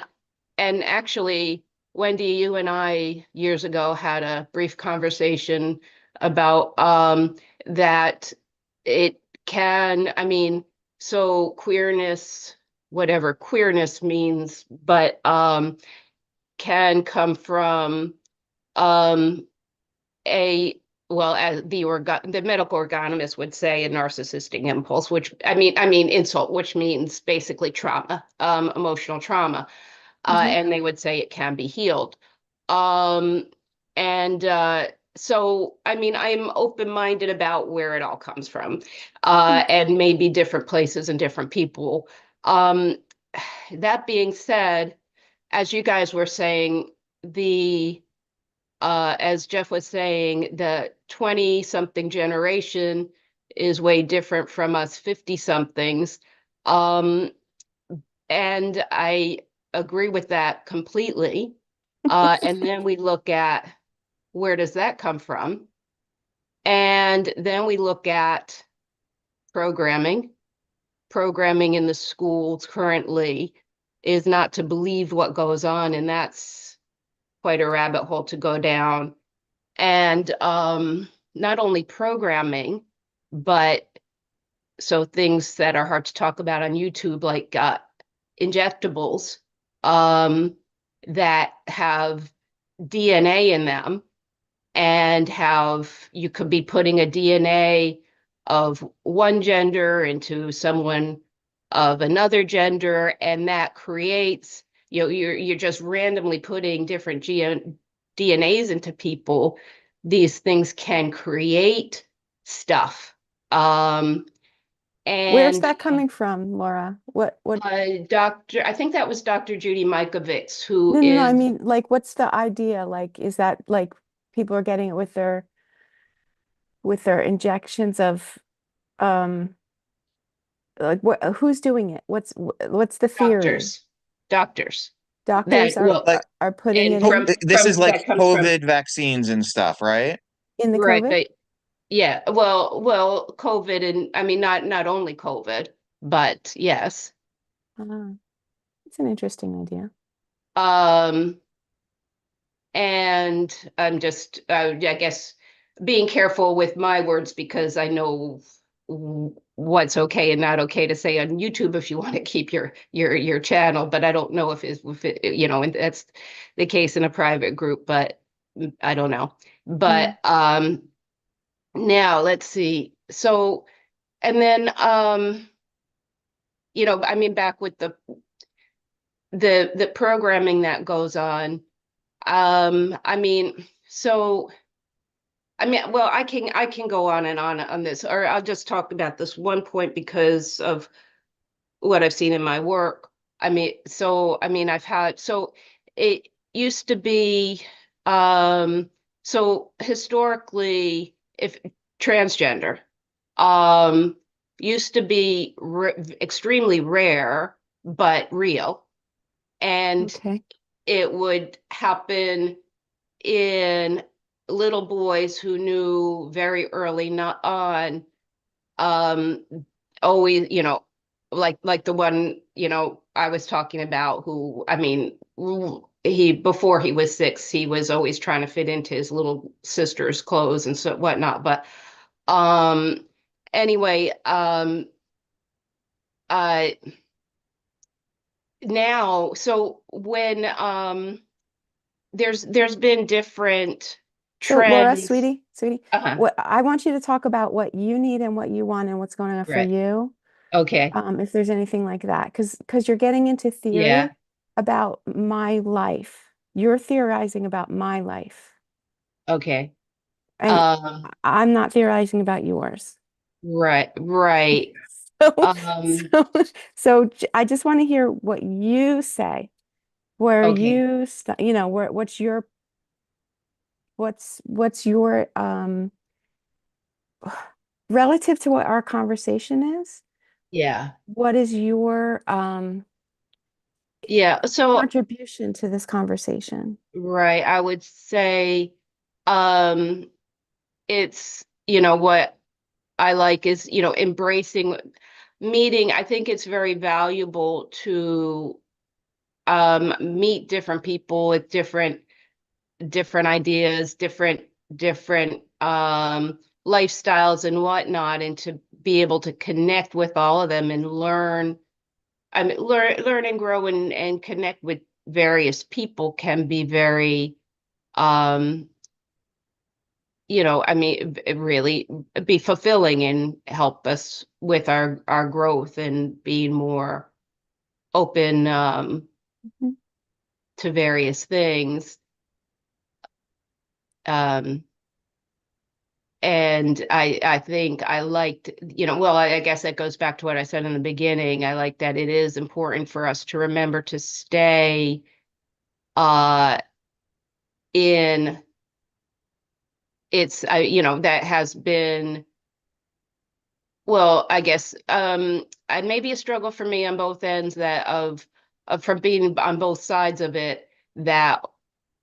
and actually, Wendy, you and I years ago had a brief conversation about that it can, I mean, so queerness, whatever queerness means, but can come from um, a well, as the medical ergonomist would say, a narcissistic impulse, which I mean insult, which means basically trauma, emotional trauma. Mhm. And they would say it can be healed. Um, and so, I mean, I'm open-minded about where it all comes from, and maybe different places and different people. Um, that being said, as you guys were saying, the as Jeff was saying, the 20-something generation is way different from us 50-somethings. Um, and I agree with that completely. And then we look at where does that come from? And then we look at programming. Programming in the schools currently is not to believe what goes on, and that's quite a rabbit hole to go down. And not only programming, but so things that are hard to talk about on YouTube, like injectables that have DNA in them, and you could be putting a DNA of one gender into someone of another gender, and that creates, you're just randomly putting different DNAs into people. These things can create stuff. Where's And that coming from, Laura? What? I think that was Dr. Judy Mikovits, who No, no, no. I is mean, like, what's the idea? Like, is that like people are getting it with their injections of um like who's doing it? What's the theory? doctors, doctors Doctors that, well, Like, are putting and it in this is like that comes from, COVID vaccines and stuff, right? in the right, COVID? but yeah, well, COVID, and I mean, not only COVID, but yes. Ah, it's an interesting idea. Um, and I'm just, I guess, being careful with my words because I know what's okay and not okay to say on YouTube if you want to keep your channel, but I don't know if it, and that's the case in a private group, but I don't know. Yeah. But now let's see. So, and then I mean, back with the programming that goes on. I mean, so I mean, well, I can go on and on this, or I'll just talk about this one point because of what I've seen in my work. I've had, so it used to be, so historically, if transgender, um, used to be extremely rare, but real. And Okay. it would happen in little boys who knew very early not on, um always, like the one, I was talking about, who, I mean, he, before he was 6, he was always trying to fit into his little sister's clothes and so whatnot. But um anyway, uh now, so when there's been different So Laura, trends. sweetie, Uh-huh. what I want you to talk about what you need and what you want and what's going on for Right. you. Okay. If there's anything like that, because you're getting into Yeah. theory about my life. You're theorizing about my life, Okay. and Um, I'm not theorizing about yours. right, right. So, Um, so, I just want to hear what you say, where okay. you, where what's your relative to what our conversation is. Yeah. What is your Yeah. So, contribution to this conversation? right, I would say, um, it's, what I like is, embracing meeting. I think it's very valuable to meet different people with different ideas, different lifestyles and whatnot, and to be able to connect with all of them and learn. I mean, learn and grow and connect with various people can be very um I mean, really be fulfilling and help us with our growth and being more open Mhm. to various things. Um, and I think I liked, well, I guess that goes back to what I said in the beginning. I like that it is important for us to remember to stay uh in that has been, well, I guess it may be a struggle for me on both ends, that of from being on both sides of it, that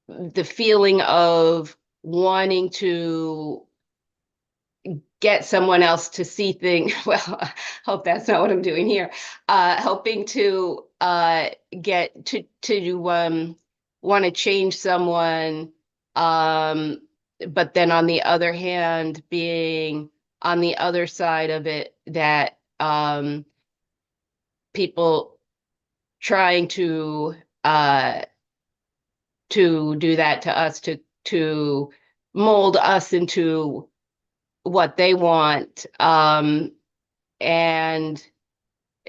the feeling of wanting to get someone else to see things. Well, I hope that's not what I'm doing here. Helping to get to want to change someone, um, but then on the other hand, being on the other side of it, that people trying uh, to do that to us, to mold us into what they want. And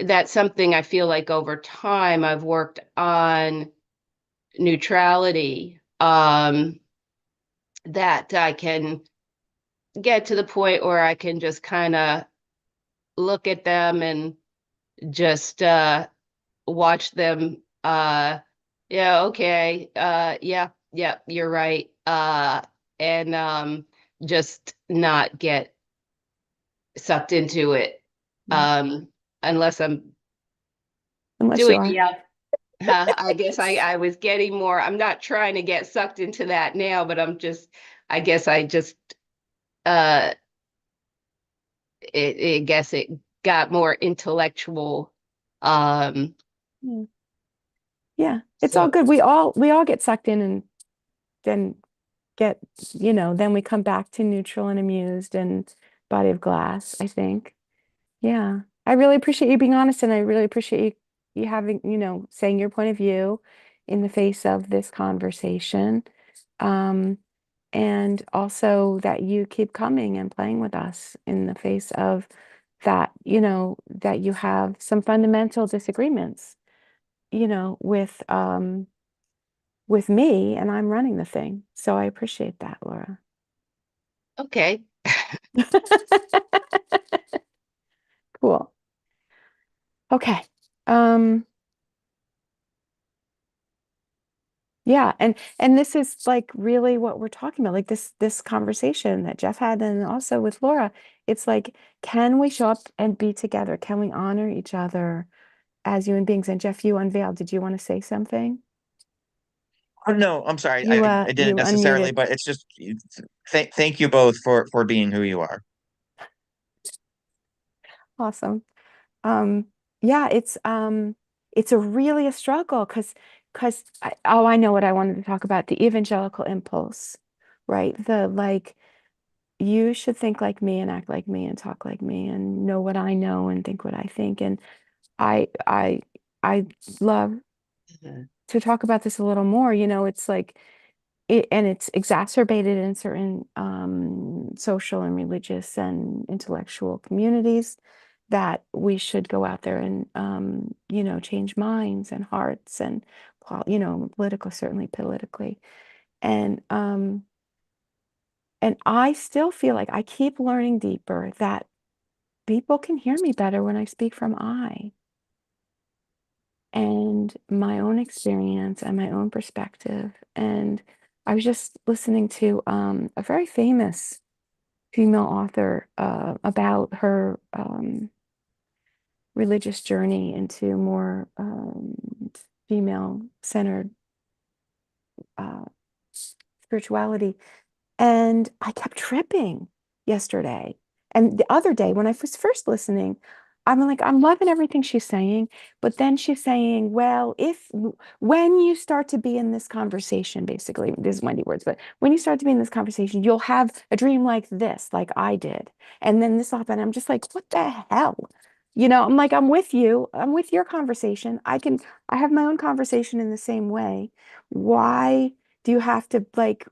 that's something I feel like over time I've worked on neutrality, that I can get to the point where I can just kind of look at them and just watch them. Yeah, okay. Yeah, yeah, you're right. And just not get sucked into it, Right. um, unless I'm Unless you doing, are. yeah. I guess I was getting more. I'm not trying to get sucked into that now, but I guess I just, uh, I guess it got more intellectual. Um, Yeah. Yeah, it's all so, good. We all get sucked in and then get, then we come back to neutral and amused and body of glass, I think. Yeah. I really appreciate you being honest, and I really appreciate you having, saying your point of view in the face of this conversation. Um, and also that you keep coming and playing with us in the face of that, that you have some fundamental disagreements, with me, and I'm running the thing. So I appreciate that, Laura. okay. Cool. Okay. Um, yeah, and this is like really what we're talking about, like this conversation that Jeff had and also with Laura. It's like, can we show up and be together? Can we honor each other as human beings? And Jeff, you unveiled. Did you want to say something? Oh, no, I'm sorry. You I you didn't necessarily, unmuted. but it's just thank you both for being who you are. Awesome. Um, yeah, it's a really a struggle because I know what I wanted to talk about, the evangelical impulse, right? The like, you should think like me and act like me and talk like me and know what I know and think what I think. And I I I love Mhm. to talk about this a little more. It's like and it's exacerbated in certain social and religious and intellectual communities, that we should go out there and change minds and hearts and political, certainly politically. And I still feel like I keep learning deeper that people can hear me better when I speak from I and my own experience and my own perspective. And I was just listening to a very famous female author about her religious journey into more female-centered uh, spirituality. And I kept tripping yesterday. And the other day, when I was first listening, I'm like, I'm loving everything she's saying. But then she's saying, well, when you start to be in this conversation, basically, this is Wendy words, but when you start to be in this conversation, you'll have a dream like this, like I did. And then this will happen. I'm just like, what the hell? I'm like, I'm with you. I'm with your conversation. I have my own conversation in the same way. Why do you have to like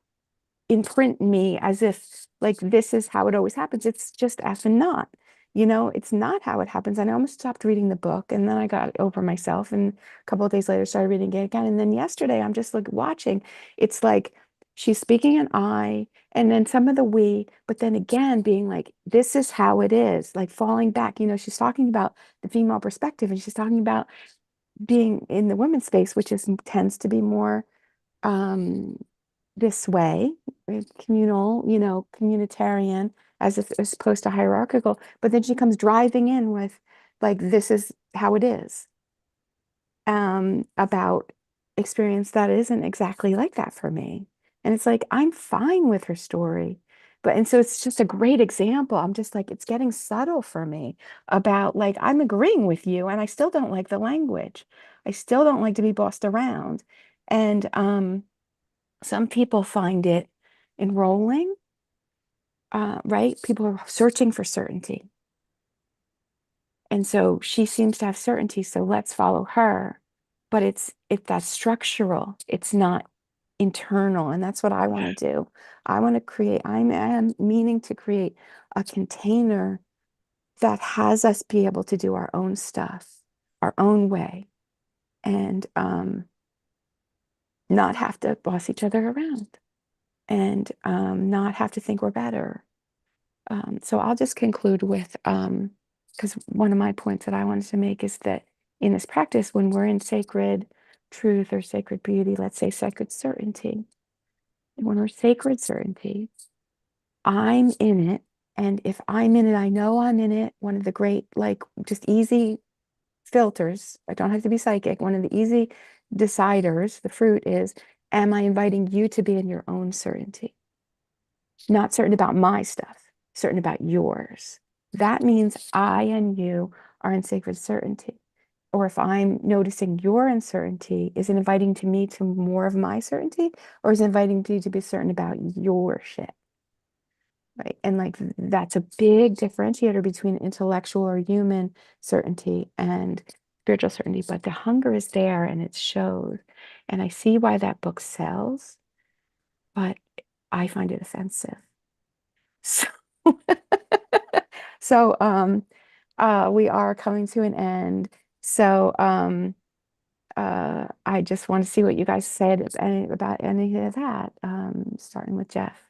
imprint me as if like this is how it always happens. It's just effing not. It's not how it happens. And I almost stopped reading the book, and then I got over myself, and a couple of days later started reading it again. And then yesterday I'm just like watching. It's like she's speaking an I, and then some of the we, but then again being like, this is how it is, like falling back. She's talking about the female perspective, and she's talking about being in the women's space, which tends to be more um this way, communal, communitarian, as opposed to hierarchical. But then she comes driving in with like, this is how it is, about experience that isn't exactly like that for me. And it's like, I'm fine with her story. And so it's just a great example. I'm just like, it's getting subtle for me about like, I'm agreeing with you, and I still don't like the language. I still don't like to be bossed around. And some people find it enrolling, right? People are searching for certainty. And so she seems to have certainty, so let's follow her. But if that's structural, it's not internal. And that's what I want to do. I want to create, I am meaning to create a container that has us be able to do our own stuff, our own way, and not have to boss each other around, and not have to think we're better. So I'll just conclude with, because one of my points that I wanted to make is that in this practice, when we're in sacred truth or sacred beauty, let's say sacred certainty, when we're sacred certainty, I'm in it. And if I'm in it, I know I'm in it. One of the great, like, just easy filters, I don't have to be psychic. One of the easy deciders, the fruit is, am I inviting you to be in your own certainty? Not certain about my stuff, certain about yours. That means I and you are in sacred certainty. Or if I'm noticing your uncertainty, is it inviting to me to more of my certainty, or is it inviting you to be certain about your shit? Right. And like that's a big differentiator between intellectual or human certainty and spiritual certainty. But the hunger is there and it shows. And I see why that book sells, but I find it offensive. So, so we are coming to an end. So I just want to see what you guys said about any of that, starting with Jeff.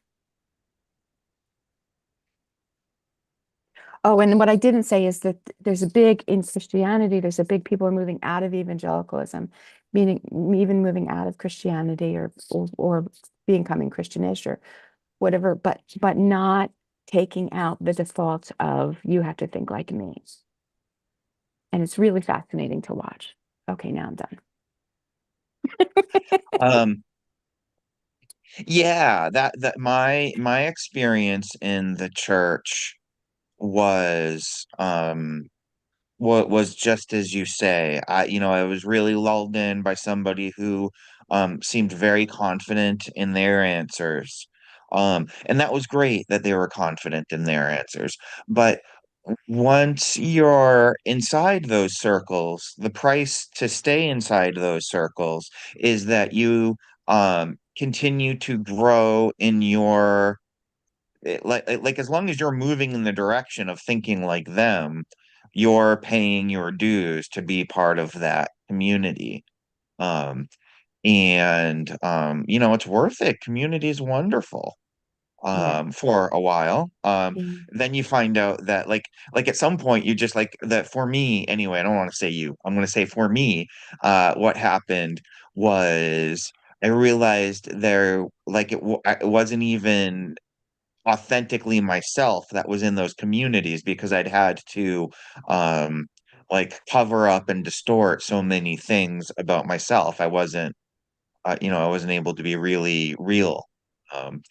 Oh, and what I didn't say is that there's a big, in Christianity, there's a big, people are moving out of evangelicalism, meaning even moving out of Christianity, or becoming Christianish or whatever, but not taking out the default of you have to think like me. And it's really fascinating to watch. Okay, now I'm done. Um, yeah, that my experience in the church was what was just as you say. I was really lulled in by somebody who seemed very confident in their answers. And that was great that they were confident in their answers. But once you're inside those circles, the price to stay inside those circles is that you continue to grow in your like as long as you're moving in the direction of thinking like them, you're paying your dues to be part of that community. Um, and it's worth it. Community is wonderful Yeah. for a while. Yeah. Then you find out that like at some point you just like that for me anyway, I don't want to say you. I'm going to say for me, what happened was I realized there like it wasn't even authentically myself that was in those communities because I'd had to um like cover up and distort so many things about myself. I wasn't able to be really real. Um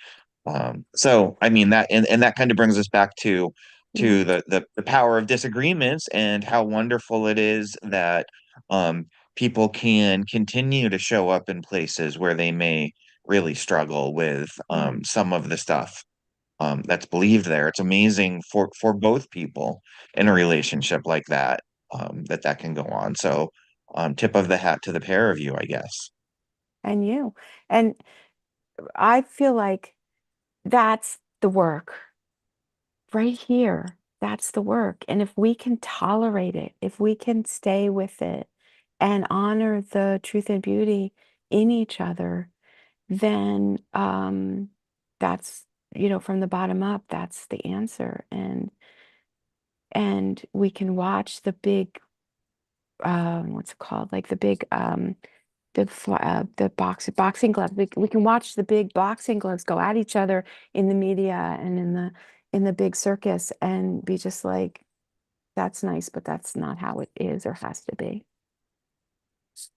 so I mean that and that kind of brings us back Yeah. to the power of disagreements and how wonderful it is that um people can continue to show up in places where they may really struggle with Yeah. some of the stuff that's believed there. It's amazing for both people in a relationship like that, that can go on. So, tip of the hat to the pair of you, I guess. And you. And I feel like that's the work right here. That's the work. And if we can tolerate it, if we can stay with it and honor the truth and beauty in each other, then that's, from the bottom up, that's the answer. And we can watch the big, what's it called? Like the big, the boxing gloves. We can watch the big boxing gloves go at each other in the media and in the big circus and be just like, that's nice, but that's not how it is or has to be.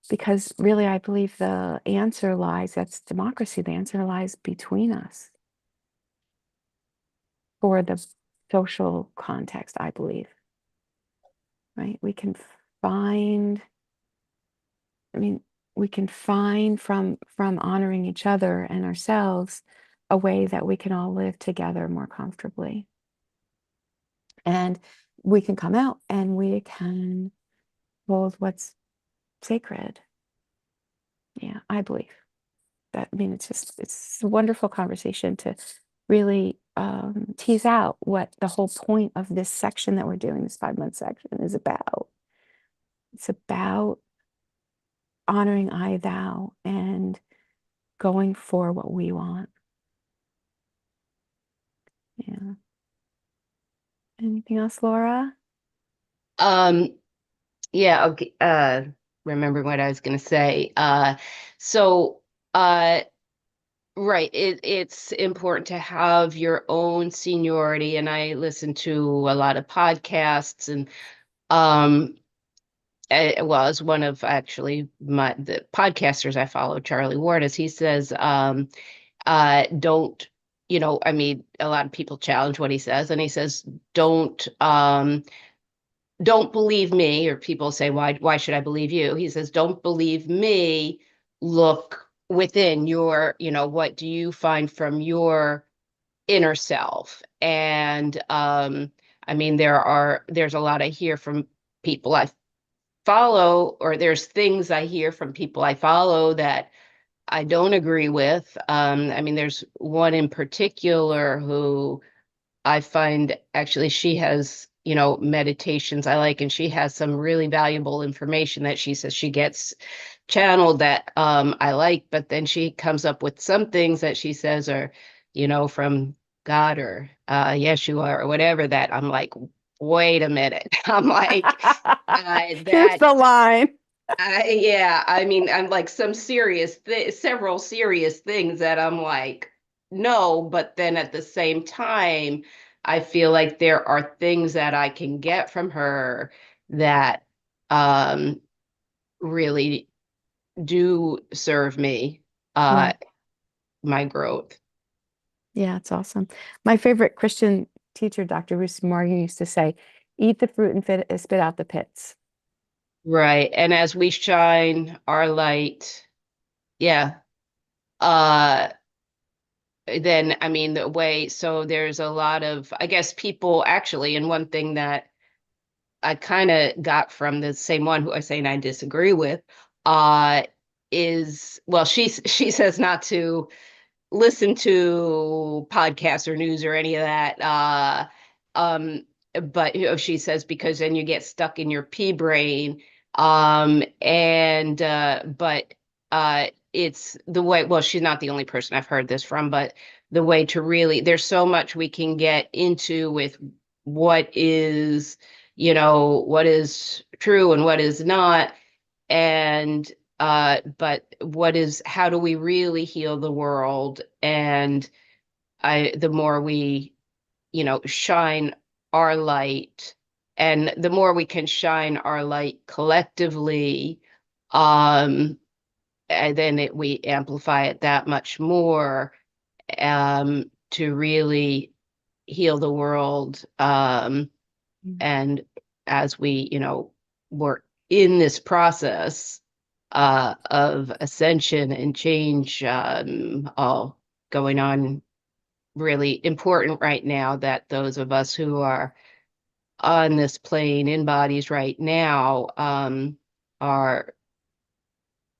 Because really, I believe the answer lies, that's democracy, the answer lies between us for the social context, I believe. Right? We can find, I mean, we can find from honoring each other and ourselves a way that we can all live together more comfortably. And we can come out and we can hold what's sacred. Yeah, I believe that. I mean, it's a wonderful conversation to really tease out what the whole point of this section that we're doing, this 5-month section, is about. It's about honoring I, thou, and going for what we want. Yeah. Anything else, Laura? Yeah, okay. Remember what I was going to say. So, right, it's important to have your own seniority, and I listen to a lot of podcasts, and well, as one of actually the podcasters I follow, Charlie Ward, as he says, don't, I mean, a lot of people challenge what he says, and he says, don't believe me, or people say, why should I believe you? He says, don't believe me, look within your, what do you find from your inner self? And I mean, there's a lot I hear from people I follow, or there's things I hear from people I follow that I don't agree with. I mean, there's one in particular who I find, actually, she has, meditations I like, and she has some really valuable information that she says she gets channeled that I like, but then she comes up with some things that she says are, from God or Yeshua or whatever, that I'm like, wait a minute. I'm like, Here's that the line. yeah, I mean, I'm like several serious things that I'm like, no, but then at the same time, I feel like there are things that I can get from her that um really do serve me, Yeah. my growth. Yeah, it's awesome. My favorite Christian teacher, Dr. Ruth Morgan, used to say, eat the fruit and spit out the pits. Right. And as we shine our light, yeah, uh then I mean the way, so there's a lot of, I guess, people actually, and one thing that I kind of got from the same one who I say and I disagree with, uh is, well, she says not to listen to podcasts or news or any of that. Um, but she says, because then you get stuck in your pea brain. And but it's the way, well, she's not the only person I've heard this from, but the way to really, there's so much we can get into with what is, what is true and what is not. And but how do we really heal the world? And the more we, shine our light, and the more we can shine our light collectively, um and then we amplify it that much more, to really heal the world. And as we, work in this process of ascension and change, all going on, really important right now, that those of us who are on this plane in bodies right now, are,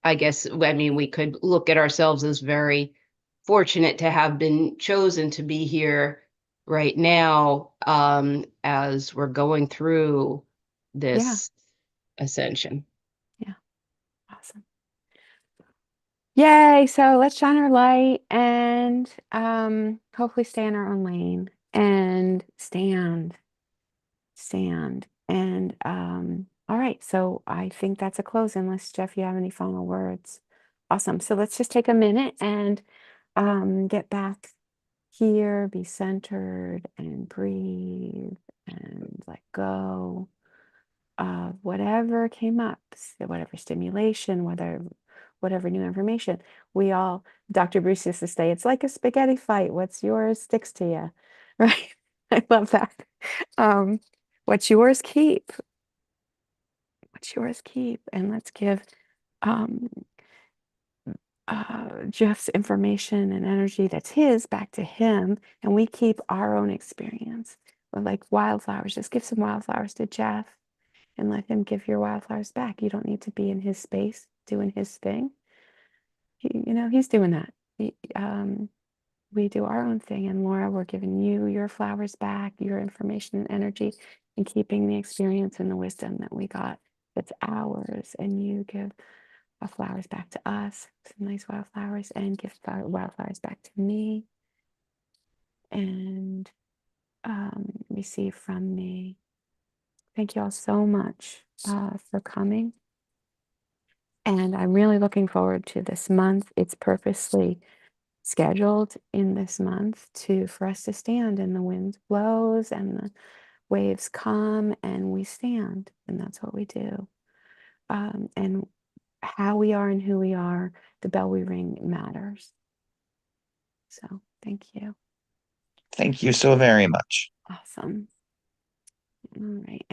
I guess, I mean, we could look at ourselves as very fortunate to have been chosen to be here right now, as we're going through this ascension. Yeah. Awesome. Yay. So let's shine our light and hopefully stay in our own lane and stand. And all right. So I think that's a close unless Jeff, you have any final words. Awesome. So let's just take a minute and get back here, be centered and breathe and let go of whatever came up, whatever stimulation, whatever new information. We all, Dr. Bruce used to say, it's like a spaghetti fight. What's yours sticks to you, right? I love that. What's yours, keep. What's yours, keep. And let's give um, Jeff's information and energy that's his back to him, and we keep our own experience. But like wildflowers, just give some wildflowers to Jeff and let him give your wildflowers back. You don't need to be in his space doing his thing. He's doing that. We do our own thing, and Laura, we're giving you your flowers back, your information and energy, and keeping the experience and the wisdom that we got that's ours, and you give flowers back to us, some nice wildflowers, and give wildflowers back to me, and receive from me. Thank you all so much for coming. And I'm really looking forward to this month. It's purposely scheduled in this month for us to stand, and the wind blows and the waves come and we stand, and that's what we do. And how we are and who we are, the bell we ring matters. So thank you. Thank you so very much. Awesome. All right.